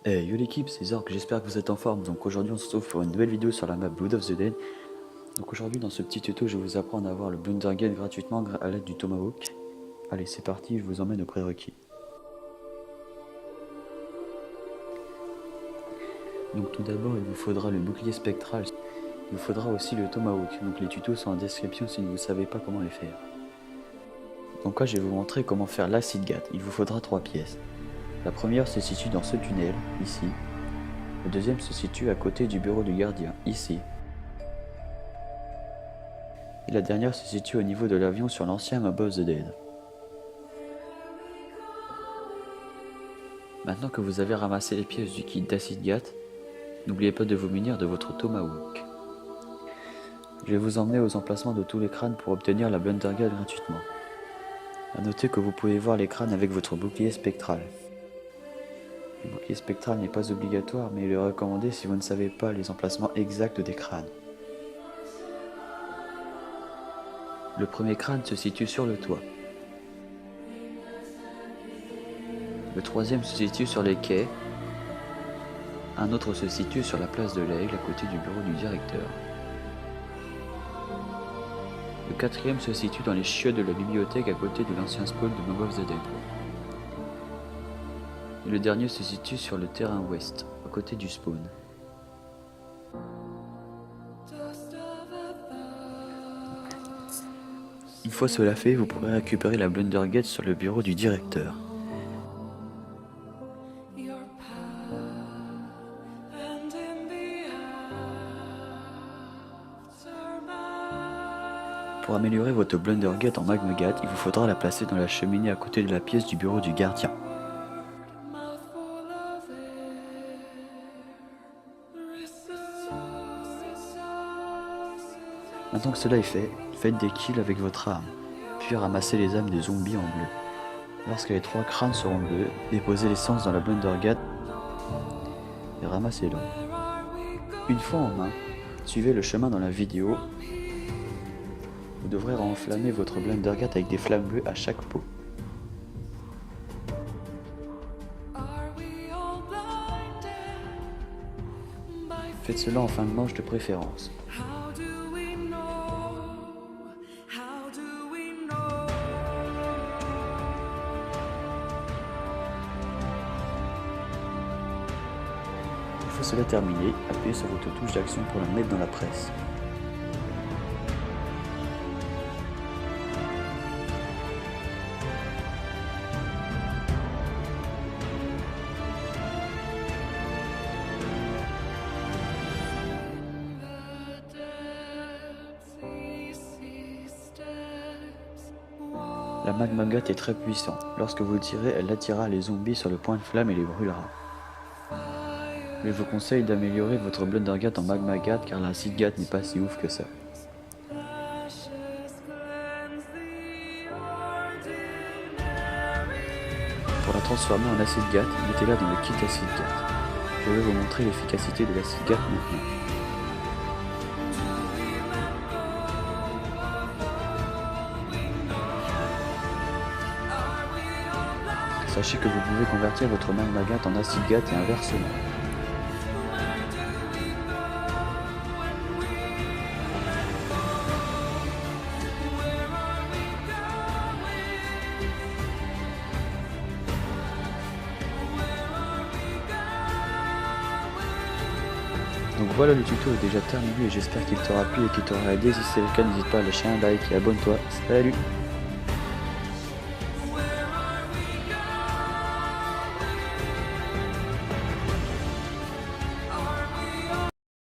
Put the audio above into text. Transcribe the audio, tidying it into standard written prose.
Hey yo l'équipe, c'est Zork, j'espère que vous êtes en forme. Donc aujourd'hui on se retrouve pour une nouvelle vidéo sur la map Blood of the Dead. Donc aujourd'hui dans ce petit tuto je vais vous apprendre à avoir le Blundergat gratuitement à l'aide du Tomahawk. Allez c'est parti, je vous emmène aux prérequis. Donc tout d'abord il vous faudra le bouclier spectral. Il vous faudra aussi le Tomahawk. Donc les tutos sont en description si vous ne savez pas comment les faire. Donc là je vais vous montrer comment faire l'acid gat. Il vous faudra 3 pièces. La première se situe dans ce tunnel, ici. Le deuxième se situe à côté du bureau du gardien, ici. Et la dernière se situe au niveau de l'avion sur l'ancien Mob of the Dead. Maintenant que vous avez ramassé les pièces du kit d'acid gat, n'oubliez pas de vous munir de votre Tomahawk. Je vais vous emmener aux emplacements de tous les crânes pour obtenir la Blundergat gratuitement. A noter que vous pouvez voir les crânes avec votre bouclier spectral. Le bouclier spectral n'est pas obligatoire mais il est recommandé si vous ne savez pas les emplacements exacts des crânes. Le premier crâne se situe sur le toit. Le troisième se situe sur les quais. Un autre se situe sur la place de l'Aigle à côté du bureau du directeur. Le quatrième se situe dans les chiottes de la bibliothèque à côté de l'ancien spawn de Mob of the Dead. Et le dernier se situe sur le terrain ouest, à côté du spawn. Une fois cela fait, vous pourrez récupérer la Blundergat sur le bureau du directeur. Pour améliorer votre Blundergat en Magmagat, il vous faudra la placer dans la cheminée à côté de la pièce du bureau du gardien. Maintenant que cela est fait, faites des kills avec votre arme, puis ramassez les âmes des zombies en bleu. Lorsque les 3 crânes seront bleus, déposez l'essence dans la Blundergat et ramassez-le. Une fois en main, suivez le chemin dans la vidéo. Vous devrez enflammer votre Blundergat avec des flammes bleues à chaque pot. Faites cela en fin de manche de préférence. Une fois cela terminé, appuyez sur votre touche d'action pour la mettre dans la presse. La Magmagat est très puissante. Lorsque vous le tirez, elle attirera les zombies sur le point de flamme et les brûlera. Je vous conseille d'améliorer votre Blundergat en Magmagat car l'acid gat n'est pas si ouf que ça. Pour la transformer en acid gat, mettez-la dans le kit acid gat. Je vais vous montrer l'efficacité de l'acid gat maintenant. Sachez que vous pouvez convertir votre Magmagat en acid gat et inversement. Donc voilà, le tuto est déjà terminé et j'espère qu'il t'aura plu et qu'il t'aura aidé. Si c'est le cas, n'hésite pas à lâcher un like et abonne-toi. Salut!